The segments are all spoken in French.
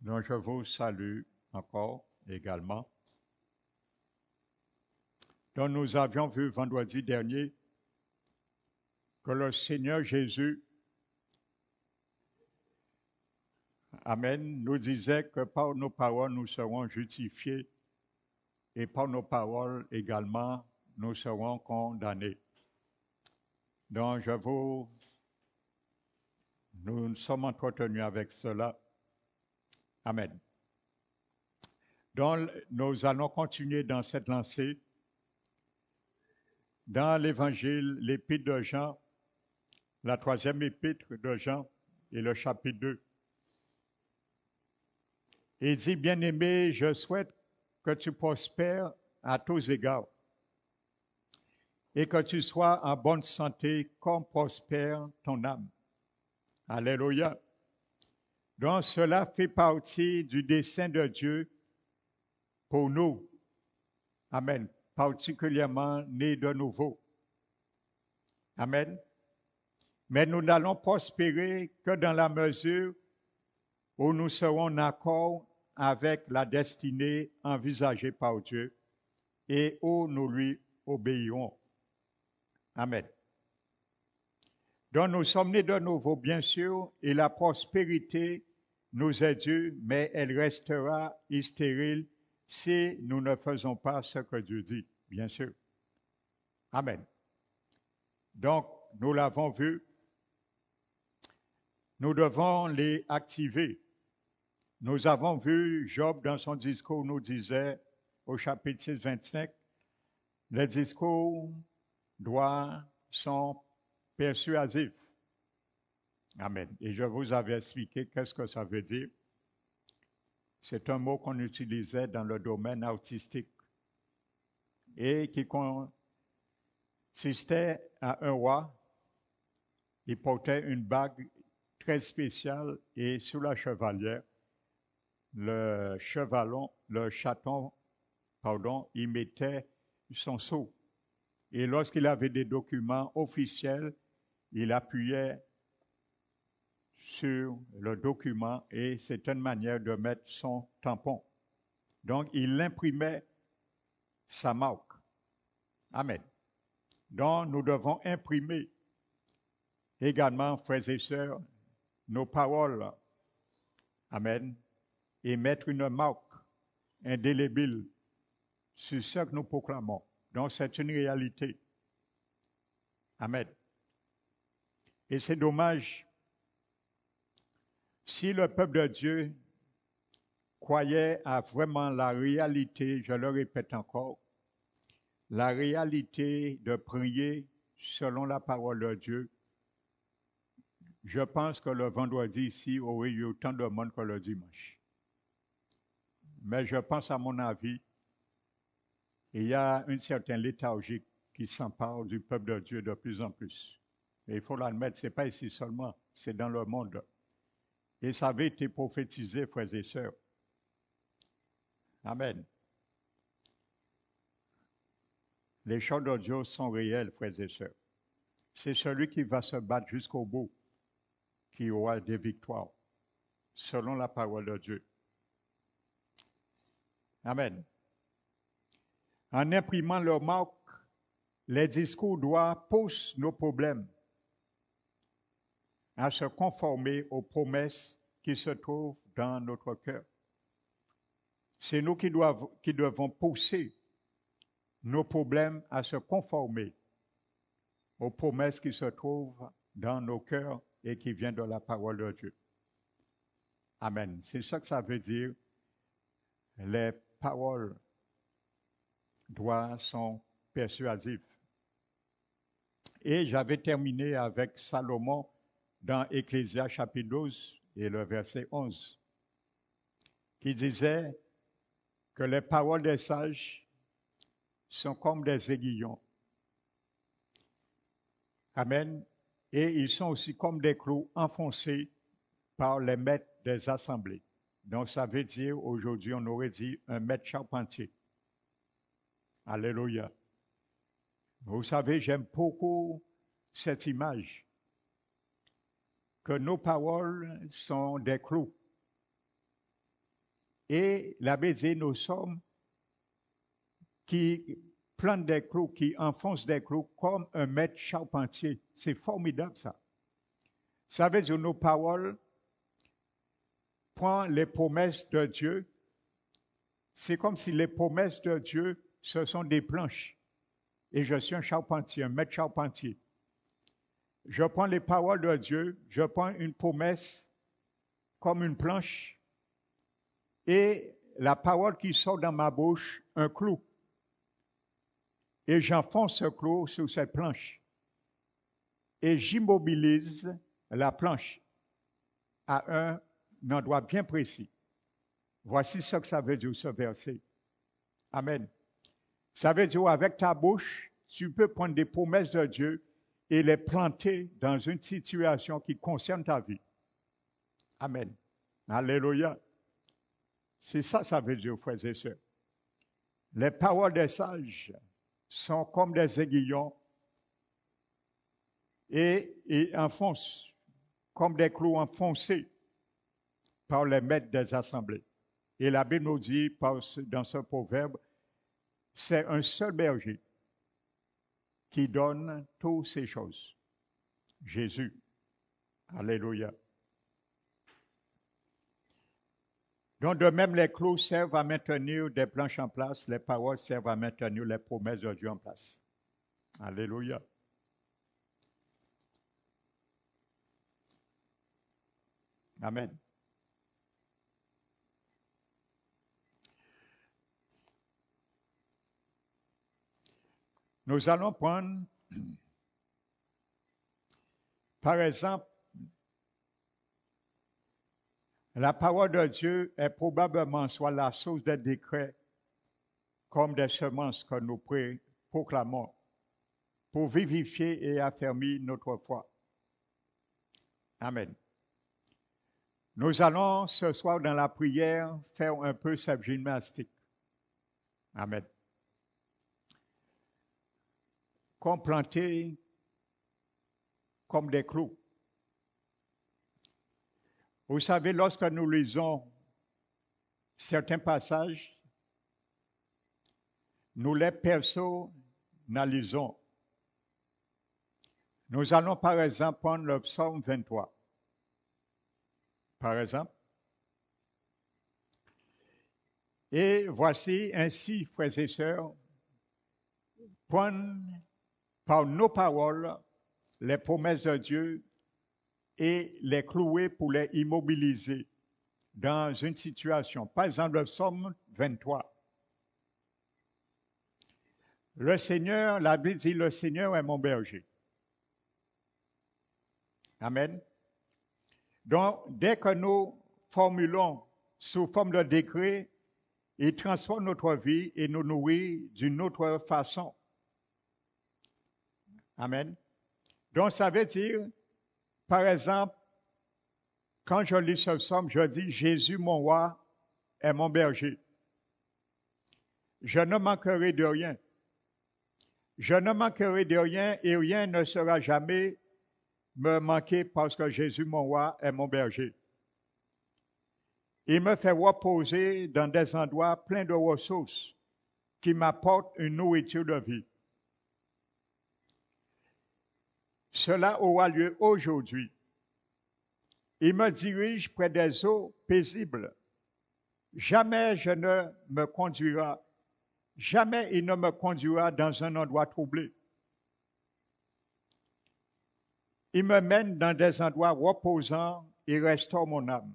Donc, je vous salue encore également. Donc, nous avions vu vendredi dernier que le Seigneur Jésus, Amen, nous disait que par nos paroles, nous serons justifiés et par nos paroles également, nous serons condamnés. Donc, nous nous sommes entretenus avec cela. Amen. Donc, nous allons continuer dans cette lancée. Dans l'évangile, l'épître de Jean, la troisième épître de Jean et le chapitre 2. Il dit, bien-aimé, je souhaite que tu prospères à tous égards et que tu sois en bonne santé comme prospère ton âme. Alléluia. Donc cela fait partie du dessein de Dieu pour nous. Amen. Particulièrement nés de nouveau. Amen. Mais nous n'allons prospérer que dans la mesure où nous serons en accord avec la destinée envisagée par Dieu et où nous lui obéirons. Amen. Donc nous sommes nés de nouveau, bien sûr, et la prospérité nous est due, mais elle restera stérile si nous ne faisons pas ce que Dieu dit, bien sûr. Amen. Donc, nous l'avons vu, nous devons les activer. Nous avons vu Job dans son discours nous disait au chapitre 6, 25, les discours sont persuasifs. Amen. Et je vous avais expliqué qu'est-ce que ça veut dire. C'est un mot qu'on utilisait dans le domaine artistique et qui consistait à un roi. Il portait une bague très spéciale et sous la chevalière, le chaton, il mettait son sceau. Et lorsqu'il avait des documents officiels, il appuyait sur le document et c'est une manière de mettre son tampon. Donc, il imprimait sa marque. Amen. Donc, nous devons imprimer également, frères et sœurs, nos paroles. Amen. Et mettre une marque indélébile sur ce que nous proclamons. Donc, c'est une réalité. Amen. Et c'est dommage si le peuple de Dieu croyait à vraiment la réalité, je le répète encore, la réalité de prier selon la parole de Dieu, je pense que le vendredi ici aurait eu autant de monde que le dimanche. Mais je pense à mon avis, il y a une certaine léthargie qui s'empare du peuple de Dieu de plus en plus. Et il faut l'admettre, ce n'est pas ici seulement, c'est dans le monde. Et ça avait été prophétisé, frères et sœurs. Amen. Les choses de Dieu sont réelles, frères et sœurs. C'est celui qui va se battre jusqu'au bout qui aura des victoires, selon la parole de Dieu. Amen. En imprimant leur marque, les discours doivent pousser nos problèmes à se conformer aux promesses qui se trouvent dans notre cœur. C'est nous qui devons pousser nos problèmes à se conformer aux promesses qui se trouvent dans nos cœurs et qui viennent de la parole de Dieu. Amen. C'est ça que ça veut dire. Les paroles sont persuasives. Et j'avais terminé avec Salomon dans Ecclésias chapitre 12 et le verset 11, qui disait que les paroles des sages sont comme des aiguillons. Amen. Et ils sont aussi comme des clous enfoncés par les maîtres des assemblées. Donc ça veut dire, aujourd'hui, on aurait dit un maître charpentier. Alléluia. Vous savez, j'aime beaucoup cette image, que nos paroles sont des clous. Et la Bible dit, nous sommes qui plantent des clous, qui enfoncent des clous comme un maître charpentier. C'est formidable ça. Ça veut dire nos paroles prennent les promesses de Dieu. C'est comme si les promesses de Dieu, ce sont des planches. Et je suis un charpentier, un maître charpentier. Je prends les paroles de Dieu, je prends une promesse comme une planche et la parole qui sort dans ma bouche, un clou. Et j'enfonce ce clou sur cette planche. Et j'immobilise la planche à un endroit bien précis. Voici ce que ça veut dire ce verset. Amen. Ça veut dire avec ta bouche, tu peux prendre des promesses de Dieu et les planter dans une situation qui concerne ta vie. Amen. Alléluia. C'est ça, ça veut dire, frères et sœurs. Les paroles des sages sont comme des aiguillons et enfoncent comme des clous enfoncés par les maîtres des assemblées. Et la Bible nous dit dans ce proverbe, c'est un seul berger qui donne toutes ces choses. Jésus. Alléluia. Donc, de même, les clous servent à maintenir des planches en place, les paroles servent à maintenir les promesses de Dieu en place. Alléluia. Amen. Nous allons prendre, par exemple, la parole de Dieu est probablement soit la source des décrets comme des semences que nous proclamons pour vivifier et affermir notre foi. Amen. Nous allons ce soir dans la prière faire un peu cette gymnastique. Amen. Comme planter comme des clous. Vous savez, lorsque nous lisons certains passages, nous les personnalisons. Nous allons par exemple prendre le psaume 23. Par exemple. Et voici ainsi, frères et sœurs, prendre par nos paroles les promesses de Dieu et les clouer pour les immobiliser dans une situation. Par exemple, le psaume 23. Le Seigneur, la Bible dit, le Seigneur est mon berger. Amen. Donc, dès que nous formulons sous forme de décret, il transforme notre vie et nous nourrit d'une autre façon. Amen. Donc, ça veut dire, par exemple, quand je lis ce psaume, je dis, Jésus, mon roi, est mon berger. Je ne manquerai de rien. Je ne manquerai de rien et rien ne sera jamais me manquer parce que Jésus, mon roi, est mon berger. Il me fait reposer dans des endroits pleins de ressources qui m'apportent une nourriture de vie. Cela aura lieu aujourd'hui. Il me dirige près des eaux paisibles. Jamais il ne me conduira dans un endroit troublé. Il me mène dans des endroits reposants et restaure mon âme.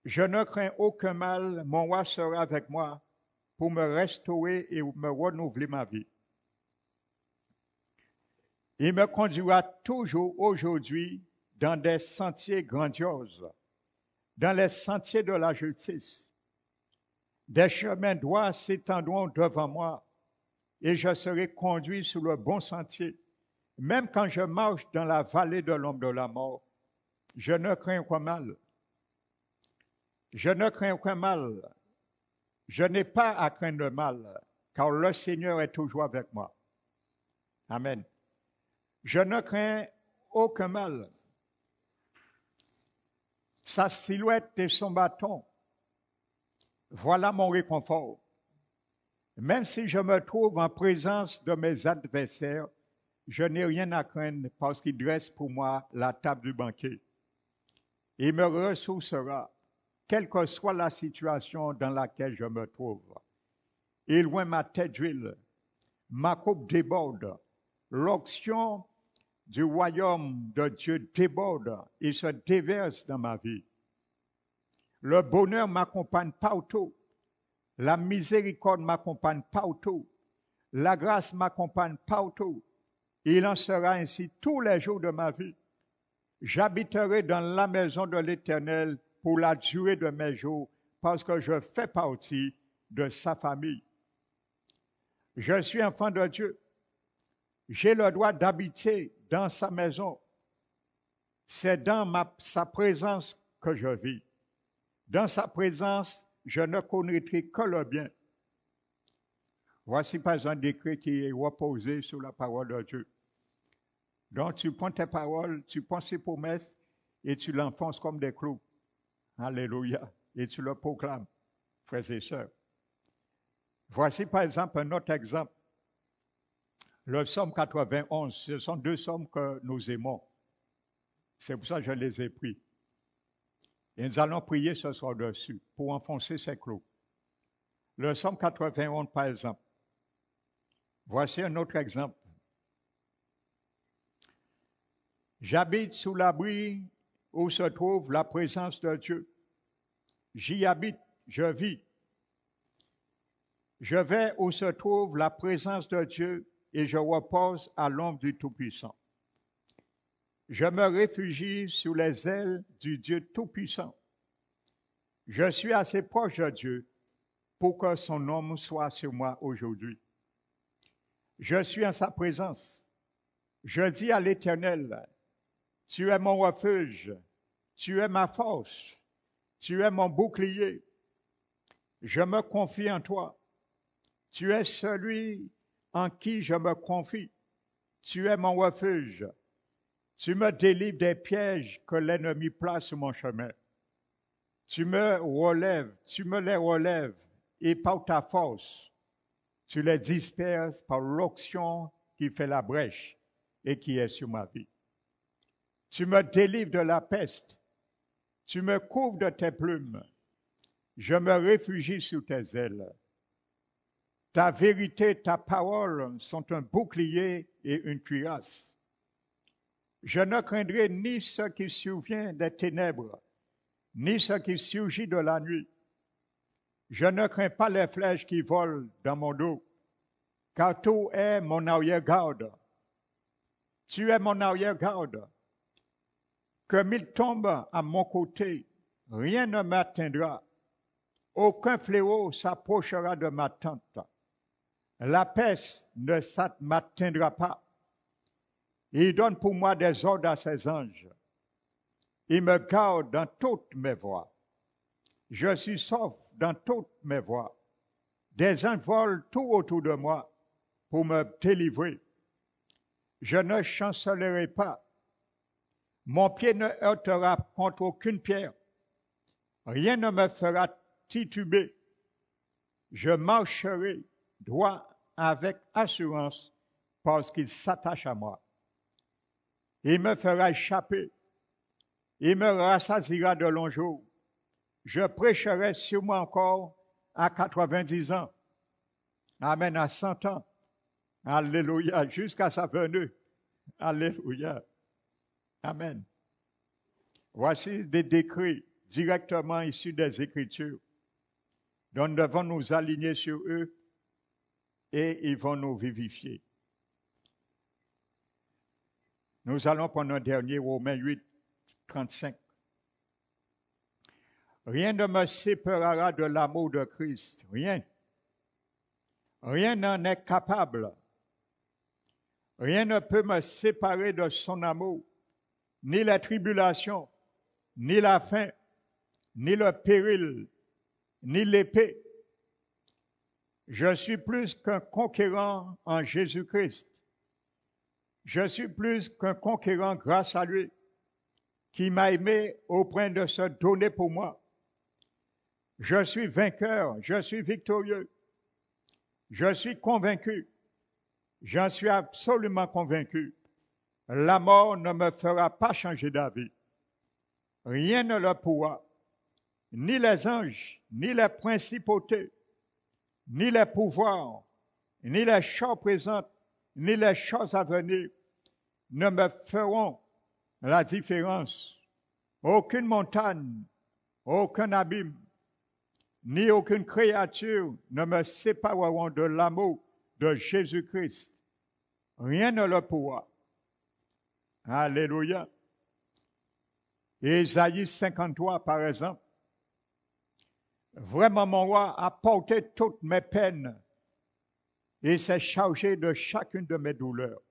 Je ne crains aucun mal, mon roi sera avec moi pour me restaurer et me renouveler ma vie. Il me conduira toujours aujourd'hui dans des sentiers grandioses, dans les sentiers de la justice. Des chemins droits s'étendront devant moi et je serai conduit sur le bon sentier. Même quand je marche dans la vallée de l'ombre de la mort, je ne crains aucun mal. Je ne crains aucun mal. Je n'ai pas à craindre le mal, car le Seigneur est toujours avec moi. Amen. Je ne crains aucun mal. Sa silhouette et son bâton Voilà mon réconfort. Même si je me trouve en présence de mes adversaires, je n'ai rien à craindre parce qu'il dresse pour moi la table du banquet. Il me ressourcera, quelle que soit la situation dans laquelle je me trouve. Il oint ma tête d'huile, ma coupe déborde. L'onction du royaume de Dieu déborde et se déverse dans ma vie. Le bonheur m'accompagne partout. La miséricorde m'accompagne partout. La grâce m'accompagne partout. Il en sera ainsi tous les jours de ma vie. J'habiterai dans la maison de l'Éternel pour la durée de mes jours, parce que je fais partie de sa famille. Je suis enfant de Dieu. J'ai le droit d'habiter dans sa maison. C'est dans sa présence que je vis. Dans sa présence, je ne connaîtrai que le bien. Voici par exemple un décret qui est reposé sur la parole de Dieu. Donc tu prends tes paroles, tu prends ces promesses et tu l'enfonces comme des clous. Alléluia. Et tu le proclames, frères et sœurs. Voici par exemple un autre exemple. Le psaume 91, ce sont deux psaumes que nous aimons. C'est pour ça que je les ai pris. Et nous allons prier ce soir dessus pour enfoncer ces clous. Le psaume 91, par exemple. Voici un autre exemple. J'habite sous l'abri où se trouve la présence de Dieu. J'y habite, je vis. Je vais où se trouve la présence de Dieu et je repose à l'ombre du Tout-Puissant. Je me réfugie sous les ailes du Dieu Tout-Puissant. Je suis assez proche de Dieu pour que son ombre soit sur moi aujourd'hui. Je suis en sa présence. Je dis à l'Éternel, tu es mon refuge, tu es ma force, tu es mon bouclier. Je me confie en toi. Tu es celui en qui je me confie. Tu es mon refuge. Tu me délivres des pièges que l'ennemi place sur mon chemin. Tu me relèves, tu me les relèves, et par ta force, tu les disperses par l'onction qui fait la brèche et qui est sur ma vie. Tu me délivres de la peste. Tu me couvres de tes plumes. Je me réfugie sous tes ailes. Ta vérité, ta parole sont un bouclier et une cuirasse. Je ne craindrai ni ce qui survient des ténèbres, ni ce qui surgit de la nuit. Je ne crains pas les flèches qui volent dans mon dos, car tout est mon arrière-garde. Tu es mon arrière-garde. Que mille tombent à mon côté, rien ne m'atteindra. Aucun fléau s'approchera de ma tente. La peste ne m'atteindra pas. Il donne pour moi des ordres à ses anges. Il me garde dans toutes mes voies. Je suis sauf dans toutes mes voies. Des anges volent tout autour de moi pour me délivrer. Je ne chancellerai pas. Mon pied ne heurtera contre aucune pierre. Rien ne me fera tituber. Je marcherai droit avec assurance parce qu'il s'attache à moi. Il me fera échapper. Il me rassasiera de longs jours. Je prêcherai sûrement encore à 90 ans. Amen, à 100 ans. Alléluia, jusqu'à sa venue. Alléluia. Amen. Voici des décrets directement issus des Écritures. Donc nous devons nous aligner sur eux et ils vont nous vivifier. Nous allons prendre un dernier, Romains 8, 35. Rien ne me séparera de l'amour de Christ. Rien. Rien n'en est capable. Rien ne peut me séparer de son amour. Ni la tribulation, ni la faim, ni le péril, ni l'épée. Je suis plus qu'un conquérant en Jésus-Christ. Je suis plus qu'un conquérant grâce à lui, qui m'a aimé au point de se donner pour moi. Je suis vainqueur, je suis victorieux, je suis convaincu, j'en suis absolument convaincu. La mort ne me fera pas changer d'avis. Rien ne le pourra, ni les anges, ni les principautés, ni les pouvoirs, ni les choses présentes, ni les choses à venir ne me feront la différence. Aucune montagne, aucun abîme, ni aucune créature ne me sépareront de l'amour de Jésus-Christ. Rien ne le pourra. Alléluia. Ésaïe 53, par exemple. Vraiment, mon roi a porté toutes mes peines et s'est chargé de chacune de mes douleurs.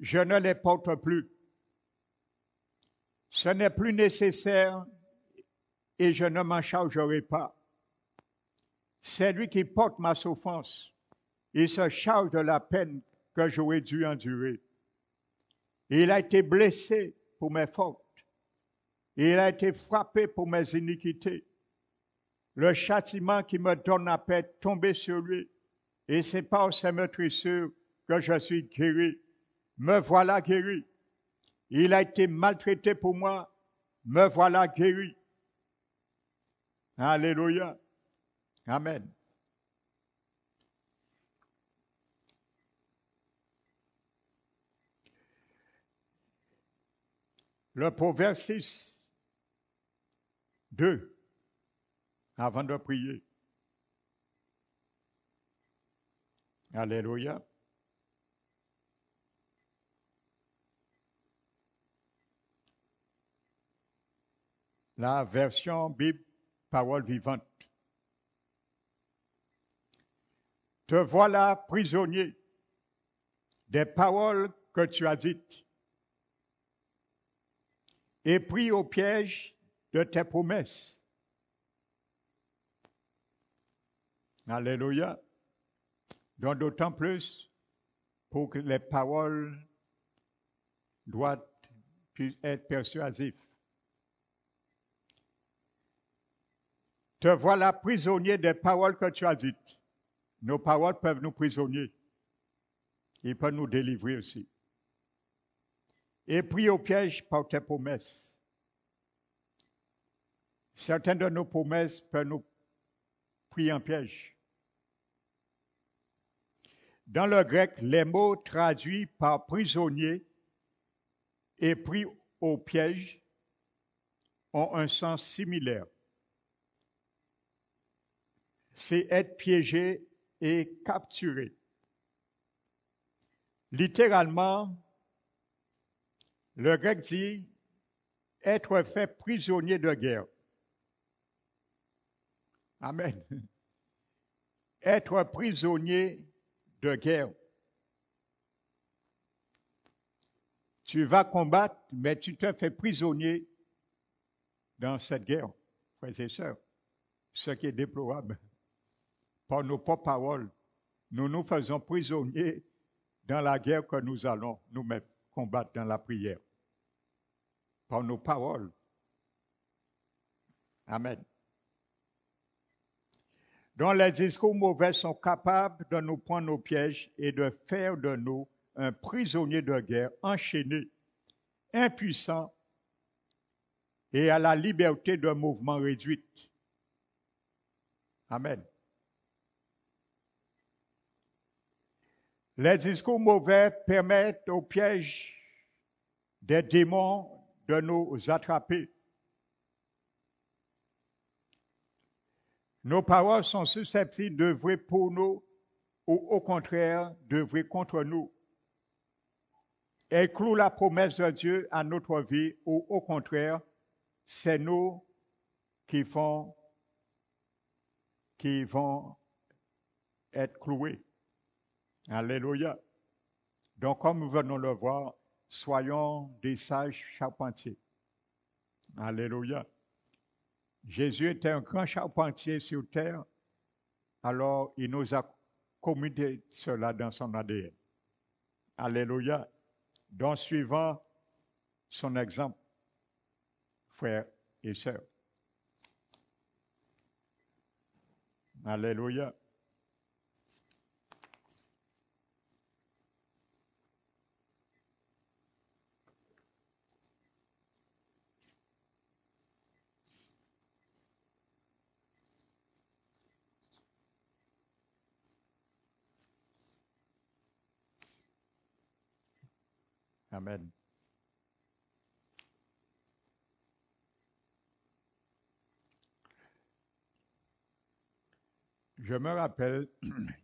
Je ne les porte plus. Ce n'est plus nécessaire et je ne m'en chargerai pas. C'est lui qui porte ma souffrance. Il se charge de la peine que j'aurais dû endurer. Il a été blessé pour mes fautes. Il a été frappé pour mes iniquités. Le châtiment qui me donne la paix est tombé sur lui. Et c'est par ses meurtrissures que je suis guéri. Me voilà guéri. Il a été maltraité pour moi. Me voilà guéri. Alléluia. Amen. Le Proverbe 6, 2, avant de prier. Alléluia. La version Bible, parole vivante. Te voilà prisonnier des paroles que tu as dites et pris au piège de tes promesses. Alléluia. Donc d'autant plus pour que les paroles doivent être persuasives. Te voilà prisonnier des paroles que tu as dites. Nos paroles peuvent nous prisonnier. Ils peuvent nous délivrer aussi. Et pris au piège par tes promesses. Certaines de nos promesses peuvent nous pris en piège. Dans le grec, les mots traduits par prisonnier et pris au piège ont un sens similaire. C'est être piégé et capturé. Littéralement, le grec dit être fait prisonnier de guerre. Amen. Être prisonnier de guerre. Tu vas combattre, mais tu te fais prisonnier dans cette guerre, frères et sœurs. Ce qui est déplorable. Par nos propres paroles, nous nous faisons prisonniers dans la guerre que nous allons nous-mêmes combattre dans la prière. Par nos paroles. Amen. Donc les discours mauvais sont capables de nous prendre au piège et de faire de nous un prisonnier de guerre enchaîné, impuissant et à la liberté de mouvement réduite. Amen. Les discours mauvais permettent au piège des démons de nous attraper. Nos paroles sont susceptibles d'œuvrer pour nous ou au contraire d'œuvrer contre nous. Elles clouent la promesse de Dieu à notre vie ou au contraire, c'est nous qui vont être cloués. Alléluia. Donc, comme nous venons le voir, soyons des sages charpentiers. Alléluia. Jésus était un grand charpentier sur terre, alors il nous a communiqué cela dans son ADN. Alléluia. Donc, suivant son exemple, frères et sœurs. Alléluia. Amen. Je me rappelle,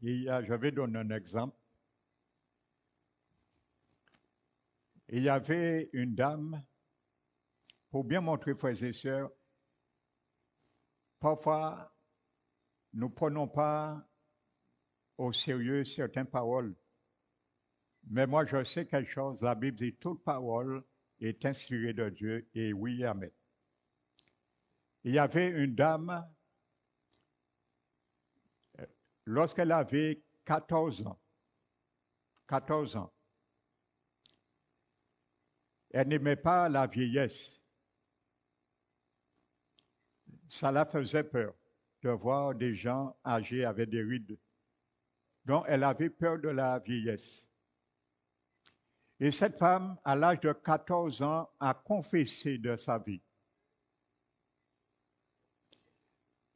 je vais donner un exemple. Il y avait une dame, pour bien montrer, frères et sœurs, parfois, nous ne prenons pas au sérieux certaines paroles. Mais moi, je sais quelque chose. La Bible dit toute parole est inspirée de Dieu et oui, amen. Il y avait une dame, lorsqu'elle avait 14 ans, elle n'aimait pas la vieillesse. Ça la faisait peur de voir des gens âgés avec des rides. Donc, elle avait peur de la vieillesse. Et cette femme, à l'âge de 14 ans, a confessé de sa vie.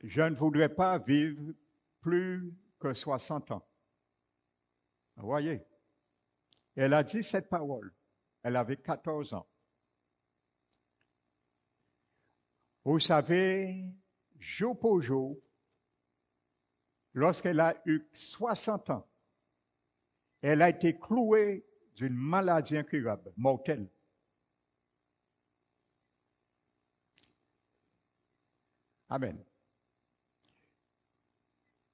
Je ne voudrais pas vivre plus que 60 ans. Vous voyez? Elle a dit cette parole. Elle avait 14 ans. Vous savez, jour pour jour, lorsqu'elle a eu 60 ans, elle a été clouée d'une maladie incurable, mortelle. Amen.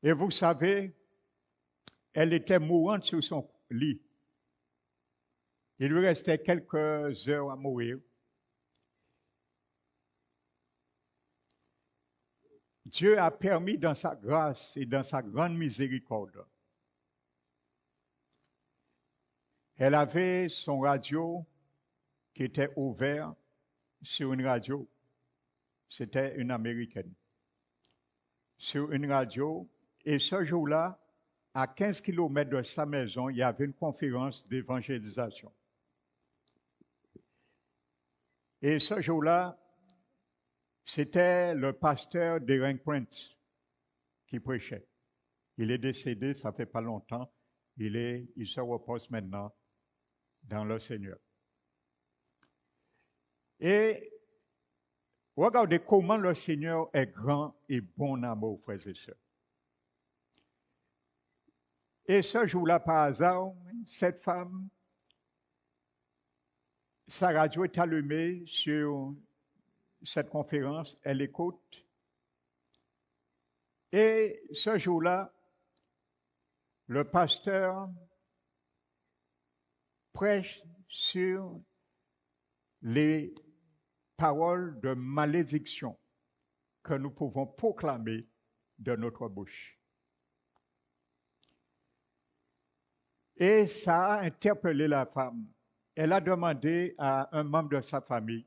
Et vous savez, elle était mourante sur son lit. Il lui restait quelques heures à mourir. Dieu a permis dans sa grâce et dans sa grande miséricorde. Elle avait son radio qui était ouvert sur une radio. C'était une américaine. Sur une radio. Et ce jour-là, à 15 kilomètres de sa maison, il y avait une conférence d'évangélisation. Et ce jour-là, c'était le pasteur d'Erin Prince qui prêchait. Il est décédé, ça fait pas longtemps. Il se repose maintenant dans le Seigneur. Et regardez comment le Seigneur est grand et bon amour, frères et sœurs. Et ce jour-là, par hasard, cette femme, sa radio est allumée sur cette conférence, elle écoute. Et ce jour-là, le pasteur prêche sur les paroles de malédiction que nous pouvons proclamer de notre bouche. Et ça a interpellé la femme. Elle a demandé à un membre de sa famille,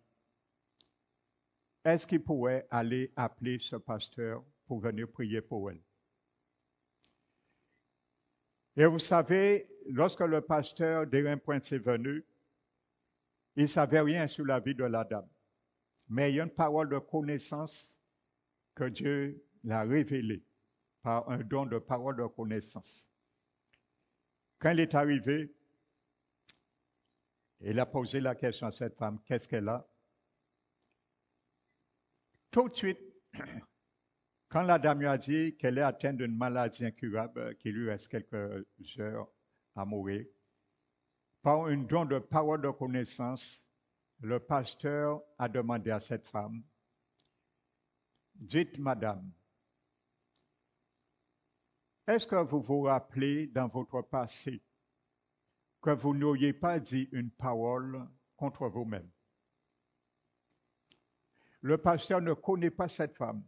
est-ce qu'il pourrait aller appeler ce pasteur pour venir prier pour elle? Et vous savez, lorsque le pasteur d'Erin Prince est venu, il ne savait rien sur la vie de la dame. Mais il y a une parole de connaissance que Dieu l'a révélée par un don de parole de connaissance. Quand il est arrivé, il a posé la question à cette femme, qu'est-ce qu'elle a? Tout de suite, quand la dame lui a dit qu'elle est atteinte d'une maladie incurable, qu'il lui reste quelques heures à mourir, par un don de parole de connaissance, le pasteur a demandé à cette femme, dites, madame, est-ce que vous vous rappelez dans votre passé que vous n'auriez pas dit une parole contre vous-même? Le pasteur ne connaît pas cette femme.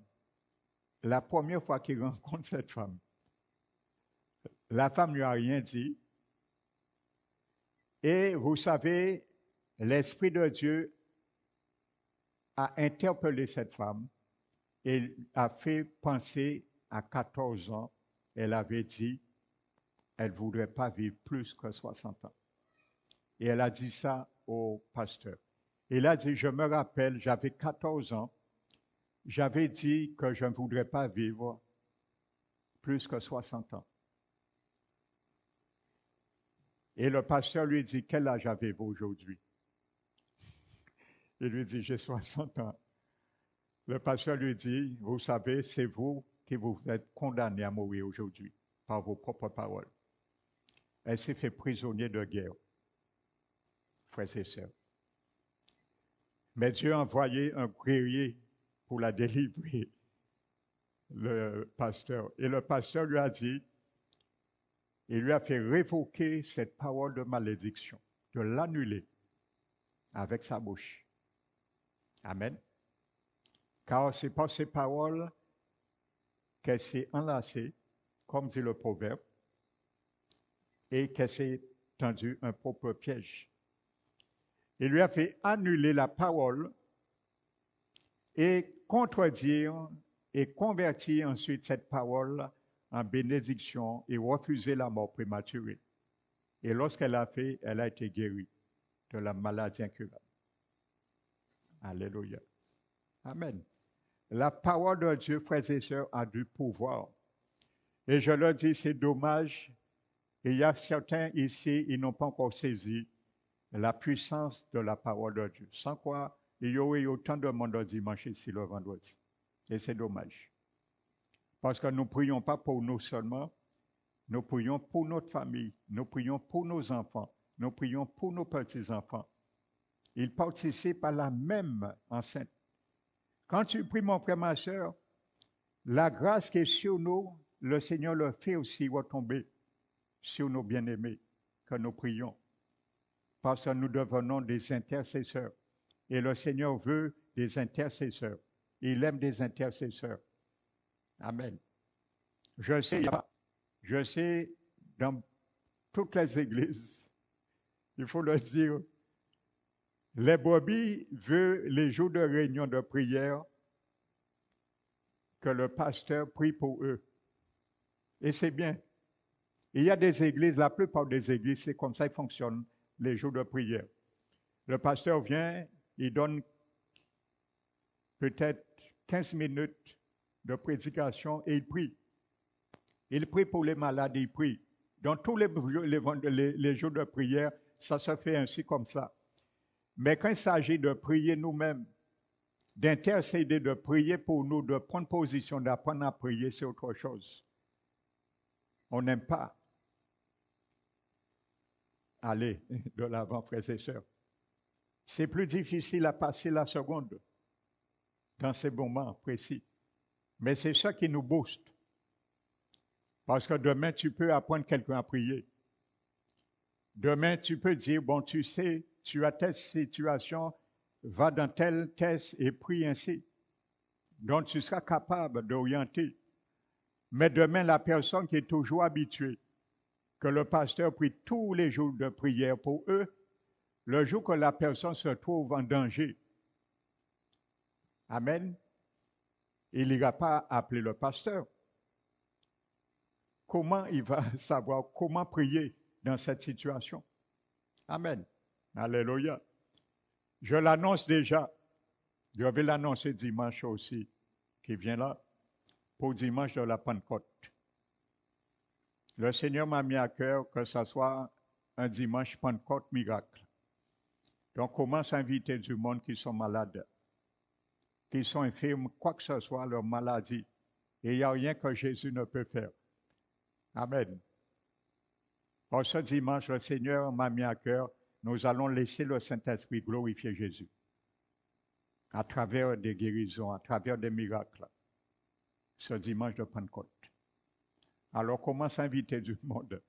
La première fois qu'il rencontre cette femme, la femme ne lui a rien dit. Et vous savez, l'Esprit de Dieu a interpellé cette femme et a fait penser à 14 ans, elle avait dit, elle ne voudrait pas vivre plus que 60 ans. Et elle a dit ça au pasteur. Il a dit, je me rappelle, j'avais 14 ans, j'avais dit que je ne voudrais pas vivre plus que 60 ans. Et le pasteur lui dit, quel âge avez-vous aujourd'hui? Il lui dit, j'ai 60 ans. Le pasteur lui dit, vous savez, c'est vous qui vous êtes condamné à mourir aujourd'hui par vos propres paroles. Elle s'est fait prisonnier de guerre, frères et sœurs. Mais Dieu a envoyé un guerrier pour la délivrer, le pasteur. Et le pasteur lui a dit, il lui a fait révoquer cette parole de malédiction, de l'annuler avec sa bouche. Amen. Car c'est par ces paroles qu'elle s'est enlacée, comme dit le proverbe, et qu'elle s'est tendu un propre piège. Il lui a fait annuler la parole et contredire et convertir ensuite cette parole en bénédiction et refuser la mort prématurée. Et lorsqu'elle a fait, elle a été guérie de la maladie incurable. Alléluia. Amen. La parole de Dieu, frères et sœurs, a du pouvoir. Et je leur dis, c'est dommage. Il y a certains ici, ils n'ont pas encore saisi la puissance de la parole de Dieu. Sans quoi, il y aurait autant de monde le dimanche ici le vendredi. Et c'est dommage. Parce que nous ne prions pas pour nous seulement, nous prions pour notre famille, nous prions pour nos enfants, nous prions pour nos petits-enfants. Ils participent à la même enceinte. Quand tu pries, mon frère, ma soeur, la grâce qui est sur nous, le Seigneur le fait aussi retomber sur nos bien-aimés que nous prions. Parce que nous devenons des intercesseurs. Et le Seigneur veut des intercesseurs. Il aime des intercesseurs. Amen. Je sais, dans toutes les églises, il faut le dire, les brebis veulent les jours de réunion de prière que le pasteur prie pour eux. Et c'est bien. Il y a des églises, la plupart des églises, c'est comme ça qu'ils fonctionnent les jours de prière. Le pasteur vient, il donne peut-être 15 minutes de prédication et il prie. Il prie pour les malades, il prie. Dans tous les jours de prière, ça se fait ainsi comme ça. Mais quand il s'agit de prier nous-mêmes, d'intercéder, de prier pour nous, de prendre position, d'apprendre à prier, c'est autre chose. On n'aime pas aller de l'avant, frères et sœurs. C'est plus difficile à passer la seconde dans ces moments précis. Mais c'est ça qui nous booste. Parce que demain, tu peux apprendre quelqu'un à prier. Demain, tu peux dire, bon, tu sais, tu as telle situation, va dans tel test et prie ainsi. Donc, tu seras capable d'orienter. Mais demain, la personne qui est toujours habituée, que le pasteur prie tous les jours de prière pour eux, le jour que la personne se trouve en danger, amen, il n'ira pas appeler le pasteur. Comment il va savoir comment prier dans cette situation? Amen. Alléluia. Je l'annonce déjà. Je vais l'annoncer dimanche aussi, qui vient là, pour dimanche de la Pentecôte. Le Seigneur m'a mis à cœur que ce soit un dimanche Pentecôte miracle. Donc, commence à inviter du monde qui sont malades, qui sont infirmes, quoi que ce soit, leur maladie. Et il n'y a rien que Jésus ne peut faire. Amen. Pour ce dimanche, le Seigneur m'a mis à cœur, nous allons laisser le Saint-Esprit glorifier Jésus à travers des guérisons, à travers des miracles, ce dimanche de Pentecôte. Alors, commence à inviter du monde.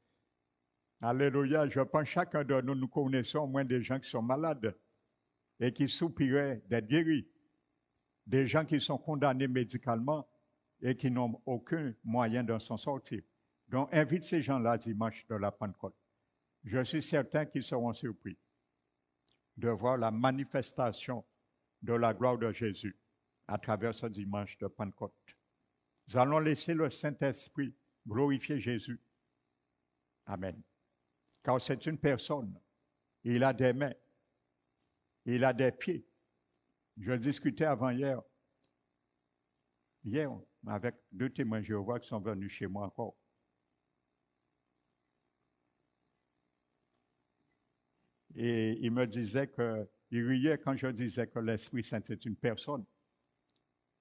Alléluia, je pense que chacun de nous, nous connaissons au moins des gens qui sont malades et qui soupiraient d'être guéris. Des gens qui sont condamnés médicalement et qui n'ont aucun moyen de s'en sortir. Donc, invite ces gens-là dimanche de la Pentecôte. Je suis certain qu'ils seront surpris de voir la manifestation de la gloire de Jésus à travers ce dimanche de Pentecôte. Nous allons laisser le Saint-Esprit glorifier Jésus. Amen. Car c'est une personne. Il a des mains. Il a des pieds. Je discutais avant hier avec 2 témoins de Jéhovah qui sont venus chez moi encore. Et il me disait il riait quand je disais que l'Esprit Saint est une personne.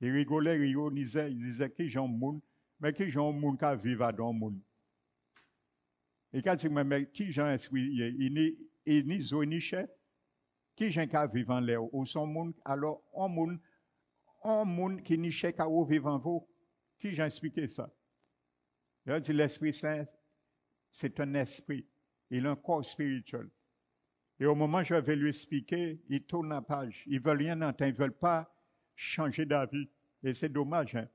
Il rigolait, il disait qui j'en moun, mais qui j'en moun qui vivent dans le monde. Et quand il me dit qui j'en esprit, il ni zoniche, qui j'en qui vivent en l'air, ou son monde, alors on monde qui ni chèque à vivre en vous, qui j'en expliqué ça. Il dit l'Esprit Saint, c'est un esprit, il a un corps spirituel. Et au moment où je vais lui expliquer, il tourne la page. Ils ne veulent rien entendre, ils ne veulent pas changer d'avis. Et c'est dommage, hein?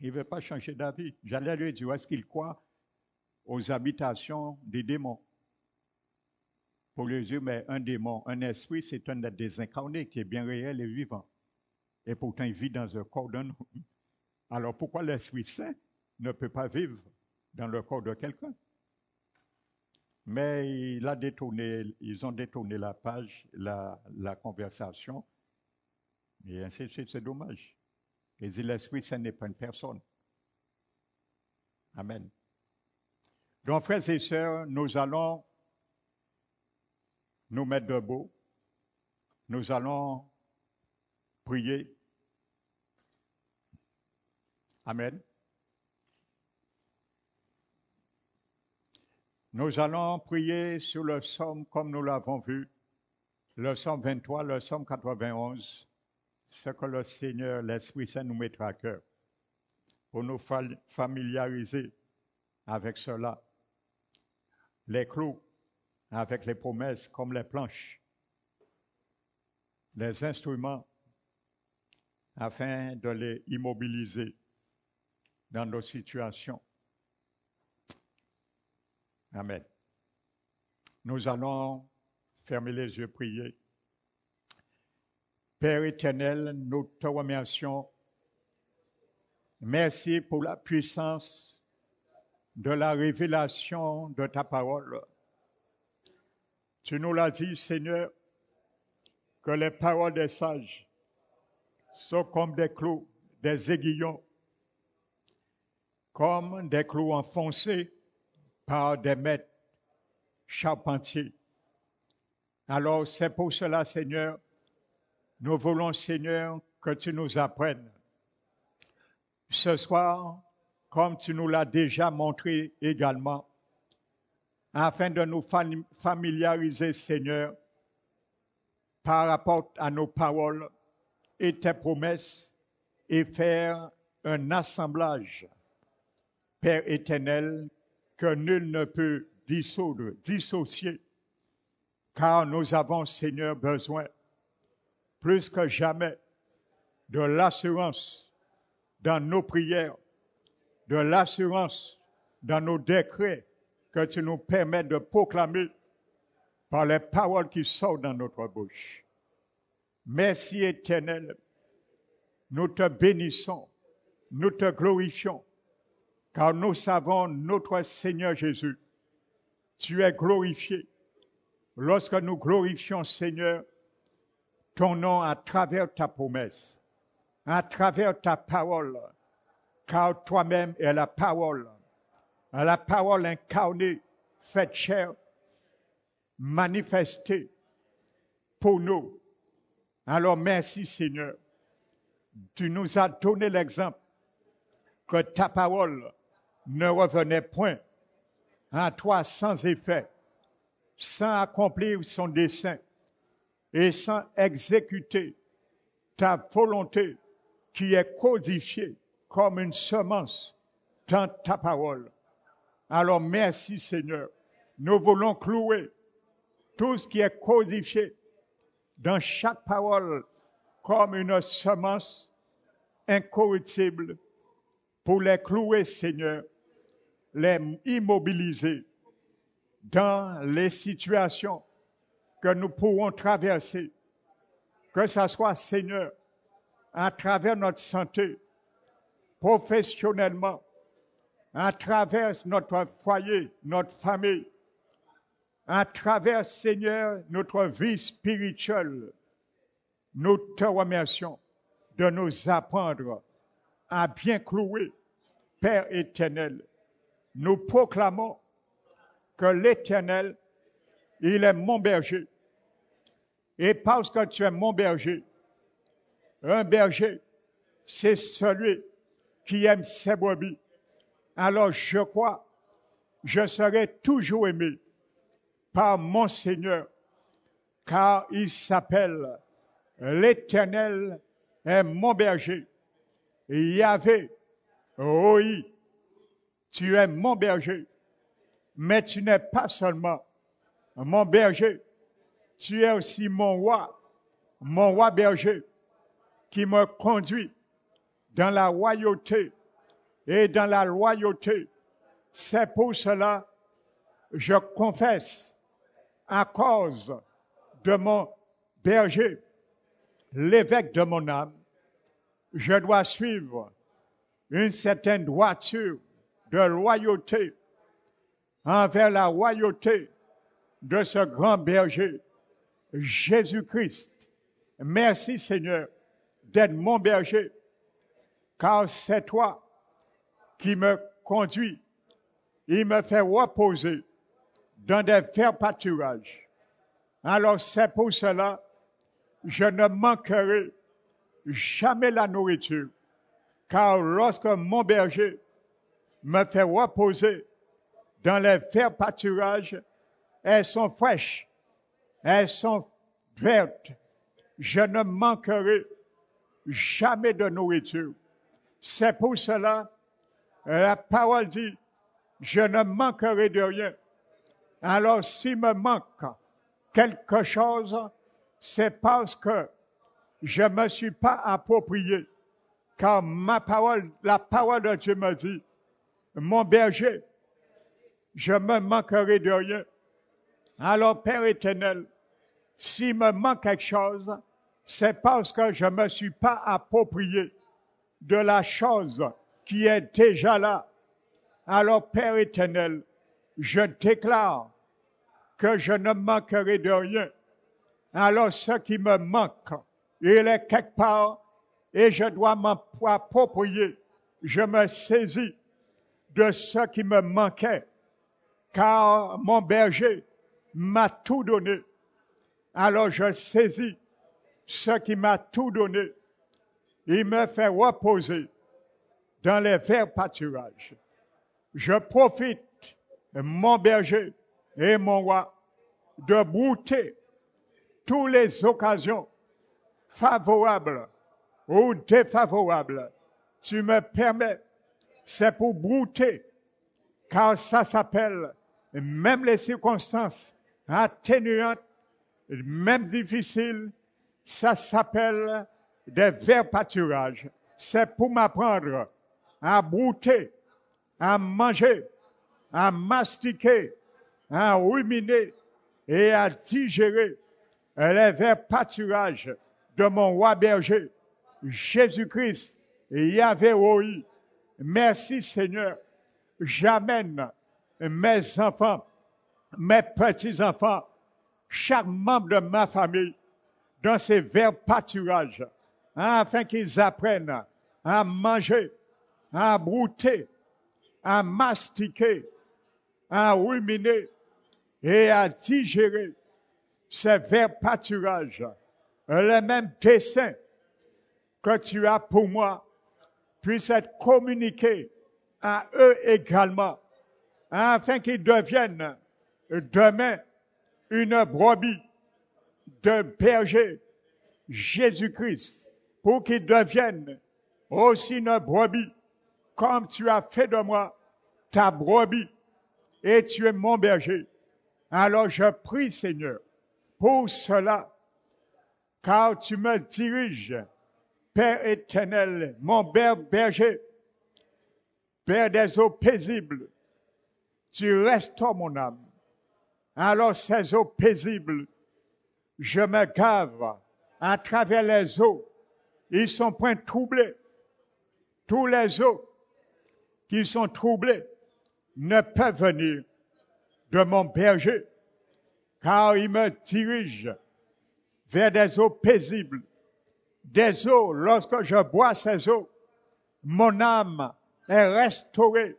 Ils ne veulent pas changer d'avis. J'allais lui dire, est-ce qu'il croit aux habitations des démons? Pour lui dire, mais un démon, un esprit, c'est un être désincarné qui est bien réel et vivant. Et pourtant, il vit dans un corps d'un homme. Alors pourquoi l'Esprit Saint ne peut pas vivre dans le corps de quelqu'un? Mais ils ont détourné la page, la conversation. Et ainsi de suite, c'est dommage. Il dit, l'Esprit Saint n'est pas une personne. Amen. Donc, frères et sœurs, nous allons nous mettre debout. Nous allons prier. Amen. Nous allons prier sur le psaume comme nous l'avons vu, le psaume 23, le psaume 91, ce que le Seigneur, l'Esprit Saint nous mettra à cœur, pour nous familiariser avec cela. Les clous avec les promesses comme les planches, les instruments, afin de les immobiliser dans nos situations. Amen. Nous allons fermer les yeux, prier. Père éternel, nous te remercions. Merci pour la puissance de la révélation de ta parole. Tu nous l'as dit, Seigneur, que les paroles des sages sont comme des clous, des aiguillons, comme des clous enfoncés par des maîtres charpentiers. Alors, c'est pour cela, Seigneur, nous voulons, Seigneur, que tu nous apprennes. Ce soir, comme tu nous l'as déjà montré également, afin de nous familiariser, Seigneur, par rapport à nos paroles et tes promesses, et faire un assemblage, Père éternel, que nul ne peut dissoudre, dissocier, car nous avons, Seigneur, besoin, plus que jamais, de l'assurance dans nos prières, de l'assurance dans nos décrets que tu nous permets de proclamer par les paroles qui sortent dans notre bouche. Merci éternel, nous te bénissons, nous te glorifions, car nous savons, notre Seigneur Jésus, tu es glorifié. Lorsque nous glorifions, Seigneur, ton nom à travers ta promesse, à travers ta parole, car toi-même es la parole incarnée, faite chair, manifestée pour nous. Alors merci Seigneur, tu nous as donné l'exemple que ta parole ne revenait point à toi sans effet, sans accomplir son dessein et sans exécuter ta volonté qui est codifiée comme une semence dans ta parole. Alors merci Seigneur, nous voulons clouer tout ce qui est codifié dans chaque parole comme une semence incorruptible pour les clouer Seigneur, les immobiliser dans les situations que nous pourrons traverser, que ce soit, Seigneur, à travers notre santé, professionnellement, à travers notre foyer, notre famille, à travers, Seigneur, notre vie spirituelle. Nous te remercions de nous apprendre à bien clouer, Père éternel. Nous proclamons que l'Éternel, il est mon berger. Et parce que tu es mon berger, un berger, c'est celui qui aime ses brebis. Alors je crois, je serai toujours aimé par mon Seigneur, car il s'appelle l'Éternel est mon berger. Yahvé, oui, tu es mon berger, mais tu n'es pas seulement mon berger, tu es aussi mon roi berger, qui me conduit dans la royauté et dans la loyauté. C'est pour cela que je confesse à cause de mon berger, l'évêque de mon âme, je dois suivre une certaine droiture de loyauté envers la royauté de ce grand berger, Jésus-Christ. Merci Seigneur d'être mon berger, car c'est toi qui me conduis. Il me fait reposer dans des verts pâturages. Alors c'est pour cela que je ne manquerai jamais la nourriture, car lorsque mon berger me fait reposer dans les verts pâturages, elles sont fraîches, elles sont vertes. Je ne manquerai jamais de nourriture. C'est pour cela la parole dit, je ne manquerai de rien. Alors s'il me manque quelque chose, c'est parce que je ne me suis pas approprié. Car la parole de Dieu me dit, mon berger, je me manquerai de rien. Alors Père éternel, s'il me manque quelque chose, c'est parce que je ne me suis pas approprié de la chose qui est déjà là. Alors Père éternel, je déclare que je ne manquerai de rien. Alors ce qui me manque, il est quelque part et je dois m'en approprier. Je me saisis de ce qui me manquait, car mon berger m'a tout donné. Alors je saisis ce qui m'a tout donné. Il me fait reposer dans les verts pâturages. Je profite, mon berger et mon roi, de brouter toutes les occasions favorables ou défavorables. Tu me permets, c'est pour brouter, car ça s'appelle, même les circonstances atténuantes, même difficiles, ça s'appelle des verts pâturages. C'est pour m'apprendre à brouter, à manger, à mastiquer, à ruminer et à digérer les verts pâturages de mon roi berger, Jésus-Christ, Yahvé Roi. Merci Seigneur. J'amène mes enfants, mes petits-enfants, chaque membre de ma famille dans ces verts pâturages, afin qu'ils apprennent à manger, à brouter, à mastiquer, à ruminer et à digérer ces verts pâturages, les mêmes desseins que tu as pour moi puissent être communiqués à eux également, afin qu'ils deviennent demain une brebis de berger, Jésus-Christ, pour qu'ils deviennent aussi une brebis, comme tu as fait de moi ta brebis, et tu es mon berger. Alors je prie, Seigneur, pour cela, car tu me diriges, Père éternel, mon berger, Père des eaux paisibles, tu restaures mon âme. Alors ces eaux paisibles, je me gave à travers les eaux. Ils sont point troublés, tous les eaux qui sont troublés ne peuvent venir de mon berger, car il me dirige vers des eaux paisibles, des eaux, lorsque je bois ces eaux, mon âme est restaurée.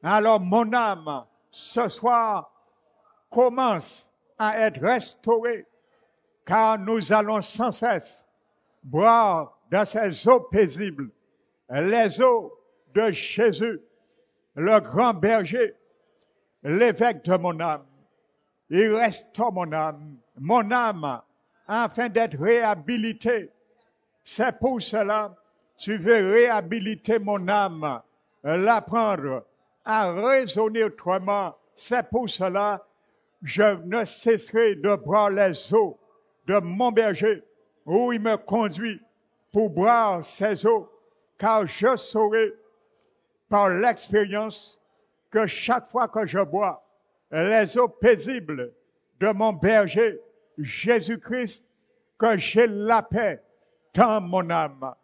Alors mon âme, ce soir, commence à être restaurée, car nous allons sans cesse boire dans ces eaux paisibles, les eaux de Jésus, le grand berger, l'évêque de mon âme. Il restaure mon âme, afin d'être réhabilitée. C'est pour cela tu veux réhabiliter mon âme, l'apprendre à raisonner autrement. C'est pour cela je ne cesserai de boire les eaux de mon berger, où il me conduit pour boire ces eaux, car je saurai par l'expérience que chaque fois que je bois les eaux paisibles de mon berger, Jésus-Christ, que j'ai la paix dans mon âme.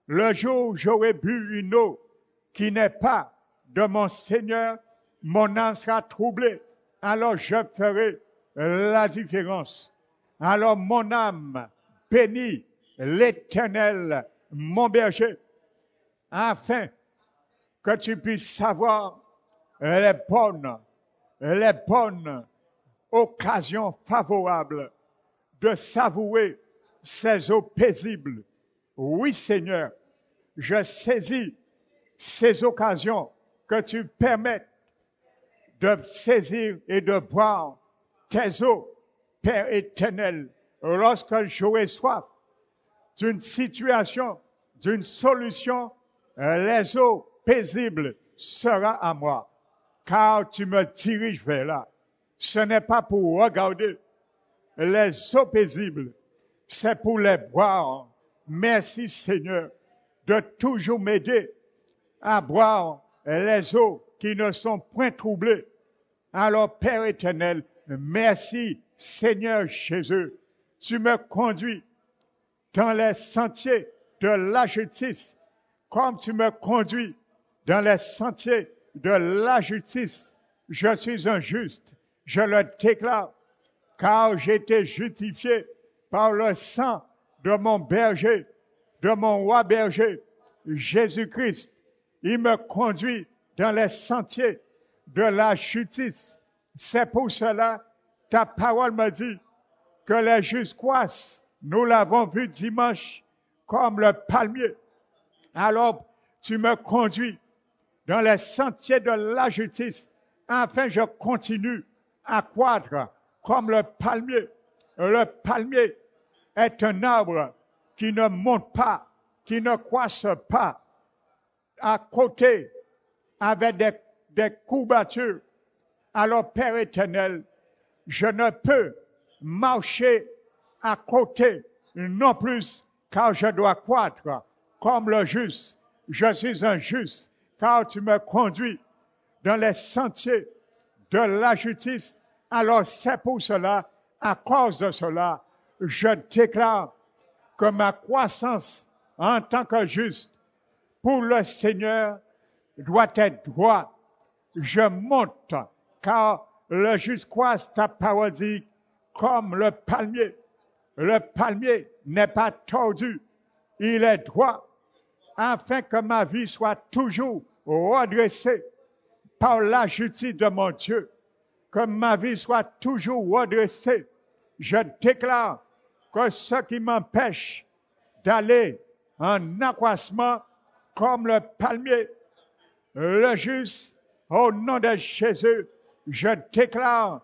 Le jour où j'aurai bu une eau qui n'est pas de mon Seigneur, mon âme sera troublée. Alors je ferai la différence. Alors mon âme bénit l'Éternel, mon berger, afin que tu puisses savoir les bonnes occasions favorables de savourer ces eaux paisibles. Oui, Seigneur, je saisis ces occasions que tu permettes de saisir et de boire tes eaux, Père éternel, lorsque j'aurai soif d'une situation, d'une solution, les eaux paisibles seront à moi, car tu me diriges vers là. Ce n'est pas pour regarder les eaux paisibles, c'est pour les boire. Merci Seigneur de toujours m'aider à boire les eaux qui ne sont point troublées. Alors Père éternel, merci Seigneur Jésus, tu me conduis dans les sentiers de la justice, comme tu me conduis dans les sentiers de la justice. Je suis un juste, je le déclare, car j'ai été justifié par le sang de mon berger, de mon roi berger, Jésus-Christ. Il me conduit dans les sentiers de la justice. C'est pour cela, ta parole me dit que les justes croissent. Nous l'avons vu dimanche comme le palmier. Alors, tu me conduis dans les sentiers de la justice, afin je continue à croître comme le palmier. Le palmier est un arbre qui ne monte pas, qui ne croisse pas à côté avec des courbatures. Alors, Père éternel, je ne peux marcher à côté non plus, car je dois croître comme le juste. Je suis un juste, car tu me conduis dans les sentiers de la justice. Alors c'est pour cela, à cause de cela, je déclare que ma croissance en tant que juste pour le Seigneur doit être droit. Je monte, car le juste croisse, ta parole dit, comme le palmier. Le palmier n'est pas tordu, il est droit, afin que ma vie soit toujours redressée par la justice de mon Dieu, que ma vie soit toujours redressée. Je déclare que ce qui m'empêche d'aller en accroissement comme le palmier, le juste, au nom de Jésus, je déclare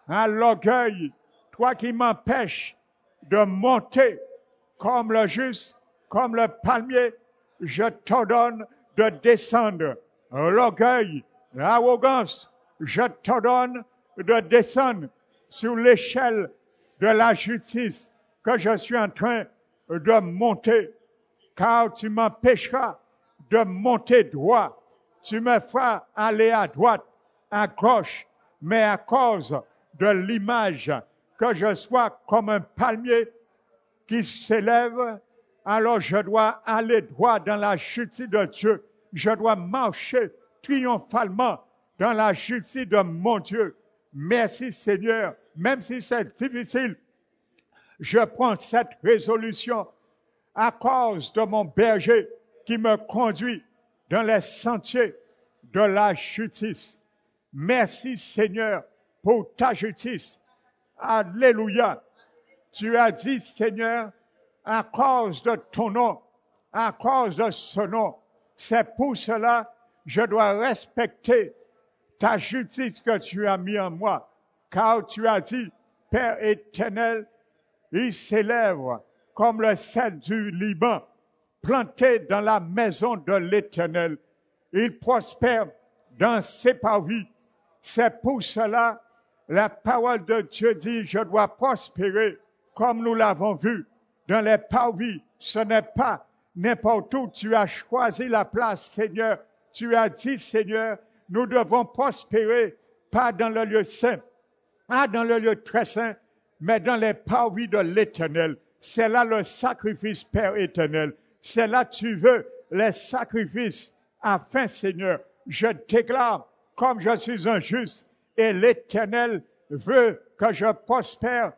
à l'orgueil, toi qui m'empêches de monter comme le juste, comme le palmier, je t'ordonne de descendre. L'orgueil, l'arrogance, je t'ordonne de descendre sur l'échelle de la justice que je suis en train de monter, car tu m'empêcheras de monter droit. Tu me feras aller à droite, à gauche, mais à cause de l'image que je sois comme un palmier qui s'élève alors je dois aller droit dans la justice de Dieu. Je dois marcher triomphalement dans la justice de mon Dieu. Merci Seigneur, même si c'est difficile, je prends cette résolution à cause de mon berger qui me conduit dans les sentiers de la justice. Merci Seigneur pour ta justice. Alléluia. Tu as dit Seigneur, à cause de ton nom, à cause de ce nom, c'est pour cela que je dois respecter ta justice que tu as mis en moi. Car tu as dit, Père éternel, il s'élève comme le sel du Liban, planté dans la maison de l'Éternel. Il prospère dans ses parvis. C'est pour cela la parole de Dieu dit, je dois prospérer comme nous l'avons vu dans les parvis. Ce n'est pas n'importe où. Tu as choisi la place, Seigneur. Tu as dit, Seigneur, nous devons prospérer, pas dans le lieu saint, pas dans le lieu très saint, mais dans les parvis de l'Éternel. C'est là le sacrifice, Père éternel. C'est là tu veux les sacrifices. Afin, Seigneur, je déclare, comme je suis un juste, et l'Éternel veut que je prospère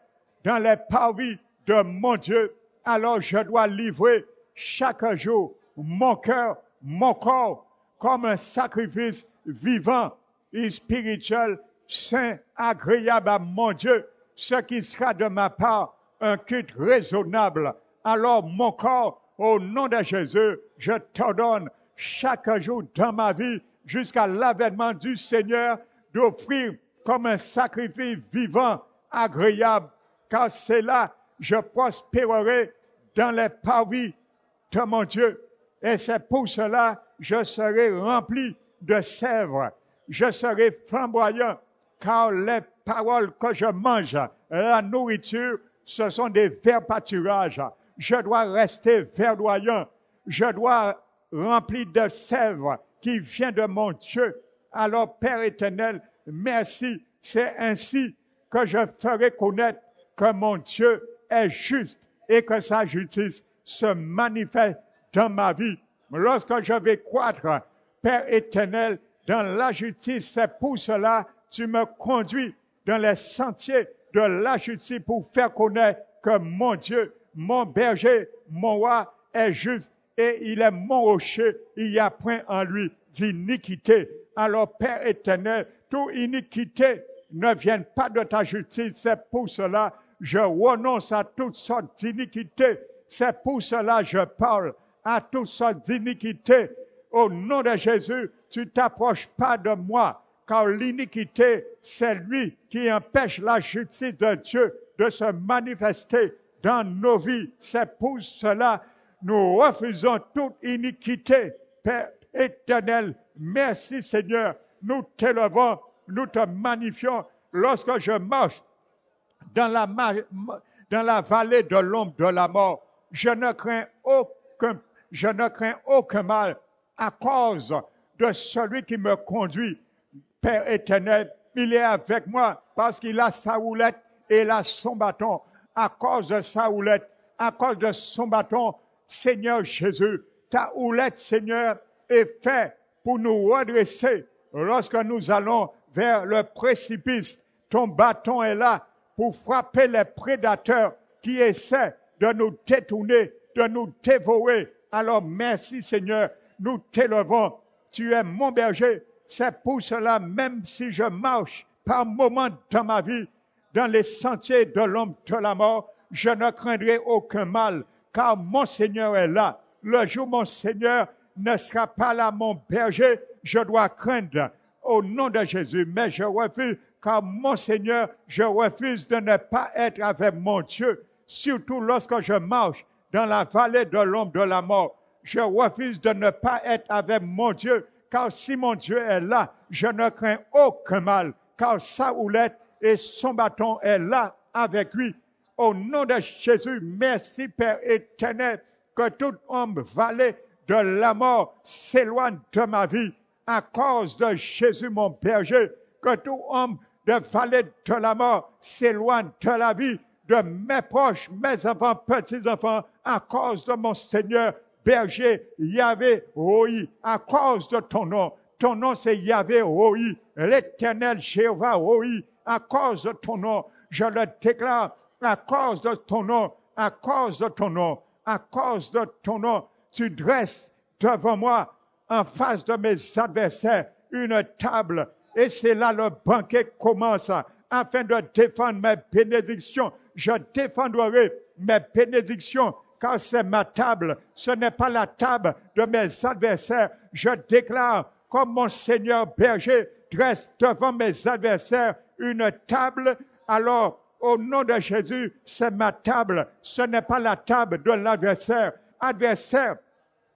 dans les parvis de mon Dieu, alors je dois livrer chaque jour mon cœur, mon corps, comme un sacrifice vivant et spirituel, saint, agréable à mon Dieu, ce qui sera de ma part un culte raisonnable. Alors mon corps, au nom de Jésus, je t'ordonne chaque jour dans ma vie, jusqu'à l'avènement du Seigneur, d'offrir comme un sacrifice vivant, agréable, car c'est là je prospérerai dans les parvis de mon Dieu. Et c'est pour cela je serai rempli de sève, je serai flamboyant, car les paroles que je mange, la nourriture, ce sont des verts pâturages. Je dois rester verdoyant, je dois rempli de sève qui vient de mon Dieu. Alors, Père éternel, merci. C'est ainsi que je ferai connaître que mon Dieu est juste et que sa justice se manifeste dans ma vie. Lorsque je vais croître, Père éternel, dans la justice, c'est pour cela que tu me conduis dans les sentiers de la justice pour faire connaître que mon Dieu, mon berger, mon roi est juste et il est mon rocher, il n'y a point en lui d'iniquité. Alors, Père éternel, toute iniquité ne vient pas de ta justice. C'est pour cela que je renonce à toutes sortes d'iniquités. C'est pour cela que je parle à toutes sortes d'iniquités. Au nom de Jésus, tu ne t'approches pas de moi, car l'iniquité, c'est lui qui empêche la justice de Dieu de se manifester dans nos vies. C'est pour cela que nous refusons toute iniquité. Père éternel, merci Seigneur. Nous t'élevons, nous te magnifions. Lorsque je marche dans la vallée de l'ombre de la mort, je ne crains aucun mal à cause de celui qui me conduit. Père éternel, il est avec moi parce qu'il a sa houlette et il a son bâton. À cause de sa houlette, à cause de son bâton, Seigneur Jésus, ta houlette, Seigneur, est faite pour nous redresser lorsque nous allons vers le précipice. Ton bâton est là pour frapper les prédateurs qui essaient de nous détourner, de nous dévorer. Alors merci Seigneur, nous t'élevons. Tu es mon berger. C'est pour cela, même si je marche par moments dans ma vie, dans les sentiers de l'ombre de la mort, je ne craindrai aucun mal, car mon Seigneur est là. Le jour où mon Seigneur ne sera pas là, mon berger, je dois craindre au nom de Jésus. Mais je refuse, car mon Seigneur, je refuse de ne pas être avec mon Dieu, surtout lorsque je marche dans la vallée de l'ombre de la mort. Je refuse de ne pas être avec mon Dieu, car si mon Dieu est là, je ne crains aucun mal, car sa houlette et son bâton est là avec lui. Au nom de Jésus, merci Père éternel, que toute ombre vallée de la mort s'éloigne de ma vie à cause de Jésus mon berger, que toute ombre de vallée de la mort s'éloigne de la vie de mes proches, mes enfants, petits-enfants, à cause de mon Seigneur, berger, Yahvé, Roi, à cause de ton nom. Ton nom, c'est Yahvé, Roi, l'Éternel, Jéhovah, Roi, à cause de ton nom. Je le déclare, à cause de ton nom, à cause de ton nom, à cause de ton nom, tu dresses devant moi, en face de mes adversaires, une table. Et c'est là le banquet commence, afin de défendre mes bénédictions. Je défendrai mes bénédictions, car c'est ma table. Ce n'est pas la table de mes adversaires. Je déclare, comme mon Seigneur berger dresse devant mes adversaires une table, alors au nom de Jésus, c'est ma table. Ce n'est pas la table de l'adversaire. Adversaire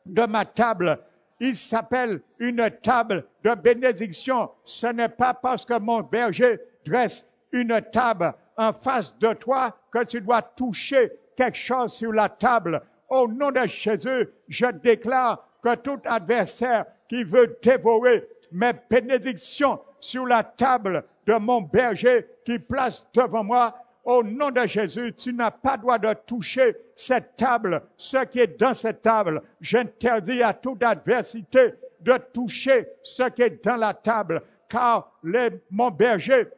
de ma table, il s'appelle une table de bénédiction. Ce n'est pas parce que mon berger dresse une table en face de toi que tu dois toucher quelque chose sur la table. Au nom de Jésus, je déclare que tout adversaire qui veut dévorer mes bénédictions sur la table de mon berger qui place devant moi, au nom de Jésus, tu n'as pas droit de toucher cette table, ce qui est dans cette table. J'interdis à toute adversité de toucher ce qui est dans la table, car mon berger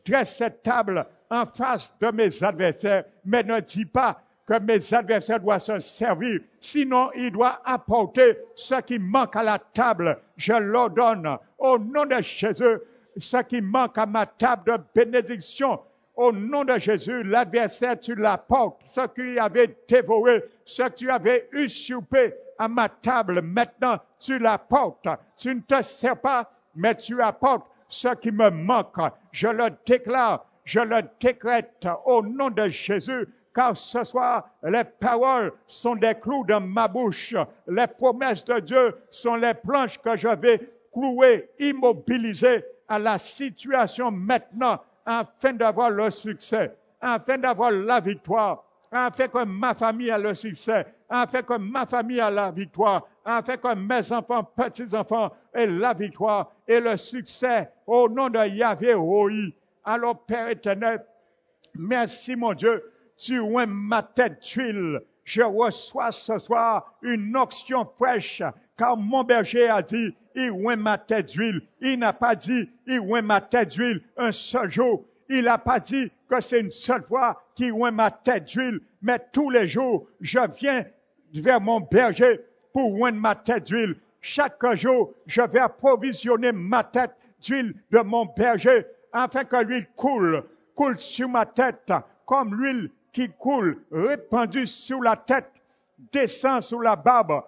dresse cette table en face de mes adversaires, mais ne dis pas que mes adversaires doivent se servir, sinon il doit apporter ce qui manque à la table. Je l'ordonne au nom de Jésus, ce qui manque à ma table de bénédiction. Au nom de Jésus, l'adversaire, tu l'apportes. Ce que tu avais dévoré, ce que tu avais usurpé à ma table, maintenant, tu l'apportes. Tu ne te sers pas, mais tu apportes ce qui me manque. Je le déclare, je le décrète au nom de Jésus, car ce soir, les paroles sont des clous dans ma bouche. Les promesses de Dieu sont les planches que je vais clouer, immobiliser à la situation maintenant, afin d'avoir le succès, afin d'avoir la victoire, afin que ma famille ait le succès, afin que ma famille ait la victoire, afin que mes enfants, petits-enfants aient la victoire et le succès au nom de Yahvé Roi. Alors, Père éternel, merci mon Dieu, tu oins ma tête d'huile. Je reçois ce soir une onction fraîche, car mon berger a dit, il oint ma tête d'huile. Il n'a pas dit, il oint ma tête d'huile un seul jour. Il n'a pas dit que c'est une seule fois qu'il oint ma tête d'huile, mais tous les jours, je viens vers mon berger pour oindre ma tête d'huile. Chaque jour, je vais approvisionner ma tête d'huile de mon berger, afin que l'huile coule sur ma tête, comme l'huile qui coule, répandue sur la tête, descend sur la barbe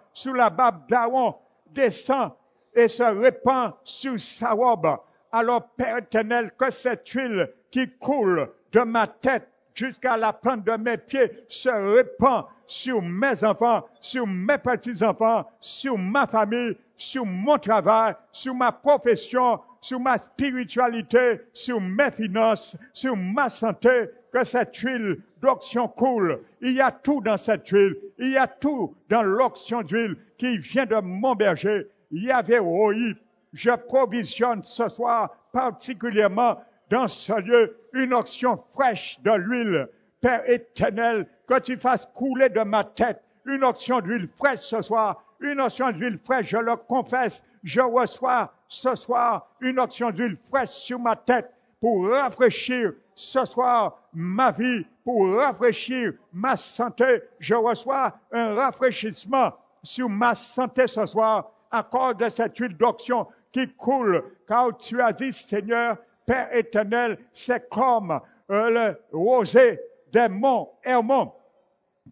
d'Aaron, descend et se répand sur sa robe. Alors, Père éternel, que cette huile qui coule de ma tête jusqu'à la plante de mes pieds se répand sur mes enfants, sur mes petits-enfants, sur ma famille, sur mon travail, sur ma profession, sur ma spiritualité, sur mes finances, sur ma santé, que cette huile d'onction coule. Il y a tout dans cette huile. Il y a tout dans l'onction d'huile qui vient de mon berger. Yahvé Roi, je provisionne ce soir particulièrement dans ce lieu une onction fraîche de l'huile. Père éternel, que tu fasses couler de ma tête une onction d'huile fraîche ce soir, une onction d'huile fraîche, je le confesse, je reçois ce soir une onction d'huile fraîche sur ma tête pour rafraîchir ce soir ma vie, pour rafraîchir ma santé. Je reçois un rafraîchissement sur ma santé ce soir à cause de cette huile d'onction qui coule, car tu as dit, Seigneur, Père éternel, c'est comme le rosée des monts Hermon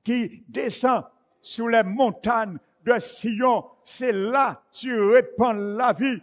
qui descend sur les montagnes de Sion. C'est là tu répands la vie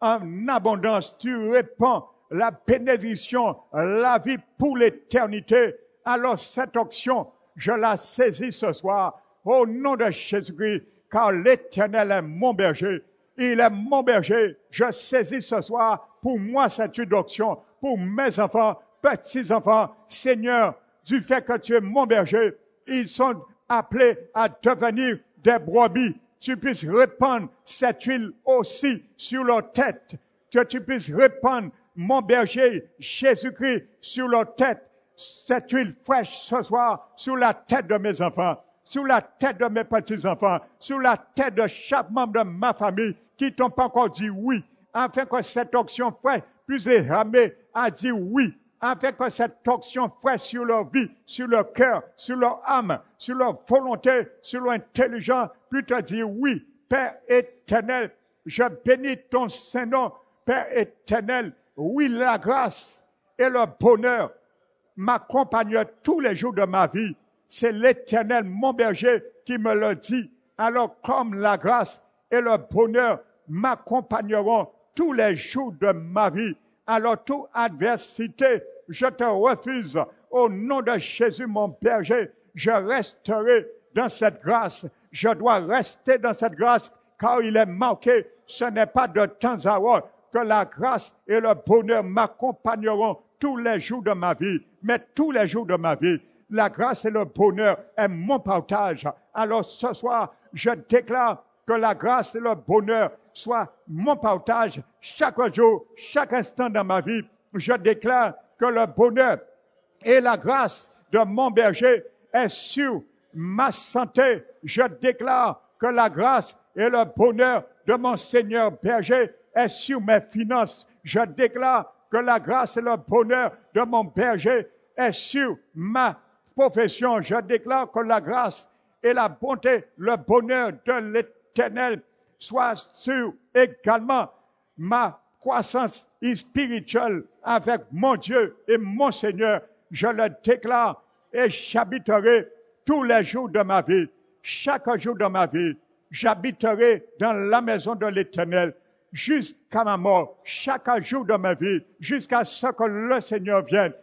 en abondance, tu répands la bénédiction, la vie pour l'éternité. Alors cette onction, je la saisis ce soir au nom de Jésus-Christ, car l'Éternel est mon berger. Il est mon berger. Je saisis ce soir pour moi cette onction, pour mes enfants, petits-enfants. Seigneur, du fait que tu es mon berger, ils sont appelés à devenir des brebis. Tu puisses répandre cette huile aussi sur leur tête. Que tu puisses répandre mon berger, Jésus-Christ, sur leur tête. cette huile fraîche ce soir sur la tête de mes enfants, sur la tête de mes petits-enfants, sur la tête de chaque membre de ma famille qui n'ont pas encore dit oui, afin que cette onction fraîche puisse les ramener à dire oui, afin que cette onction fraîche sur leur vie, sur leur cœur, sur leur âme, sur leur volonté, sur leur intelligence, puisse te dire oui, Père éternel, je bénis ton Saint-Nom, Père éternel, oui, la grâce et le bonheur m'accompagnent tous les jours de ma vie. C'est l'Éternel, mon berger, qui me le dit. Alors, comme la grâce et le bonheur m'accompagneront tous les jours de ma vie, alors toute adversité, je te refuse. Au nom de Jésus, mon berger, je resterai dans cette grâce. Je dois rester dans cette grâce, car il est marqué. Ce n'est pas de temps à autre que la grâce et le bonheur m'accompagneront tous les jours de ma vie. Mais tous les jours de ma vie, la grâce et le bonheur est mon partage. Alors ce soir, je déclare que la grâce et le bonheur soient mon partage chaque jour, chaque instant dans ma vie. Je déclare que le bonheur et la grâce de mon berger est sur ma santé. Je déclare que la grâce et le bonheur de mon Seigneur berger est sur mes finances. Je déclare que la grâce et le bonheur de mon berger est sur ma profession. Je déclare que la grâce et la bonté, le bonheur de l'Éternel soit sur également ma croissance spirituelle avec mon Dieu et mon Seigneur. Je le déclare et j'habiterai tous les jours de ma vie. Chaque jour de ma vie, j'habiterai dans la maison de l'Éternel jusqu'à ma mort, chaque jour de ma vie, jusqu'à ce que le Seigneur vienne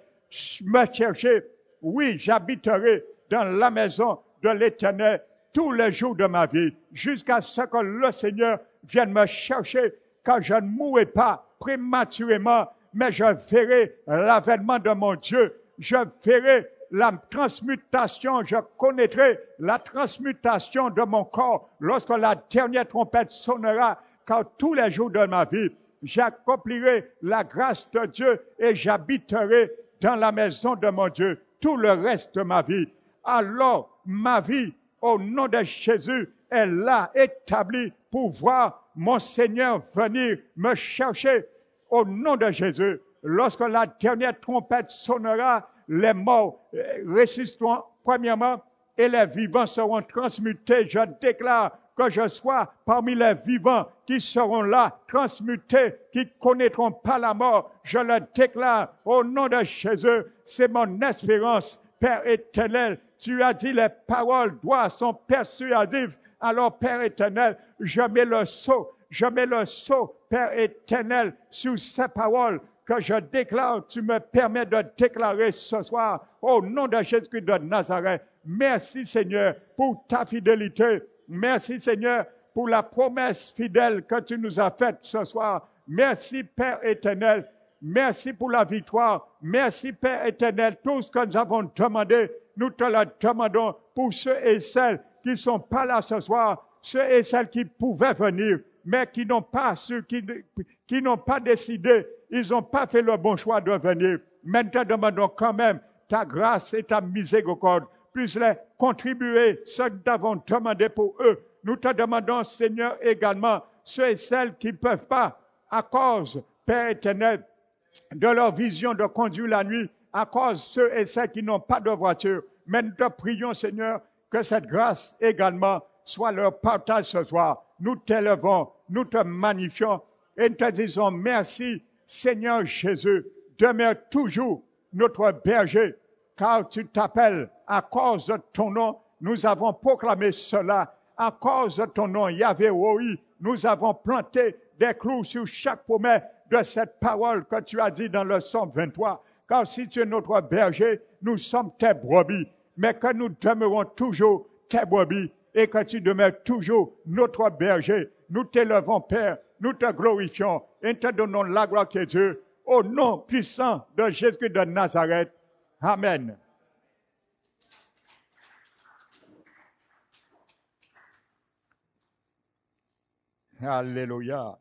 me chercher. Oui, j'habiterai dans la maison de l'Éternel tous les jours de ma vie, jusqu'à ce que le Seigneur vienne me chercher, car je ne mourrai pas prématurément, mais je verrai l'avènement de mon Dieu. Je verrai la transmutation, je connaîtrai la transmutation de mon corps lorsque la dernière trompette sonnera, car tous les jours de ma vie, j'accomplirai la grâce de Dieu et j'habiterai dans la maison de mon Dieu tout le reste de ma vie. Alors, ma vie, au nom de Jésus, est là, établie pour voir mon Seigneur venir me chercher. Au nom de Jésus, lorsque la dernière trompette sonnera, les morts ressusciteront premièrement et les vivants seront transmutés. Je déclare que je sois parmi les vivants qui seront là, transmutés, qui connaîtront pas la mort. Je le déclare au nom de Jésus. C'est mon espérance, Père éternel. Tu as dit les paroles droites sont persuasives. Alors, Père éternel, je mets le sceau, Père éternel, sur ces paroles que je déclare. Tu me permets de déclarer ce soir au nom de Jésus-Christ de Nazareth. Merci Seigneur pour ta fidélité. Merci Seigneur pour la promesse fidèle que tu nous as faite ce soir. Merci Père éternel. Merci pour la victoire. Merci Père éternel. Tout ce que nous avons demandé, nous te le demandons pour ceux et celles qui ne sont pas là ce soir, ceux et celles qui pouvaient venir, mais qui n'ont pas qui n'ont pas décidé, ils n'ont pas fait le bon choix de venir. Mais nous te demandons quand même ta grâce et ta miséricorde puissent les contribuer, ce que nous avons demandé pour eux. Nous te demandons, Seigneur, également, ceux et celles qui ne peuvent pas, à cause, Père éternel, de leur vision de conduire la nuit, à cause ceux et celles qui n'ont pas de voiture. Mais nous te prions, Seigneur, que cette grâce également soit leur partage ce soir. Nous t'élevons, nous te magnifions et nous te disons merci, Seigneur Jésus, demeure toujours notre berger, car tu t'appelles à cause de ton nom. Nous avons proclamé cela. À cause de ton nom, Yahvé Roi, nous avons planté des clous sur chaque promesse de cette parole que tu as dit dans le Psaume 23. Car si tu es notre berger, nous sommes tes brebis, mais que nous demeurons toujours tes brebis et que tu demeures toujours notre berger. Nous t'élevons, Père, nous te glorifions et te donnons la gloire qui est Dieu. Au nom puissant de Jésus de Nazareth. Amen. Alléluia.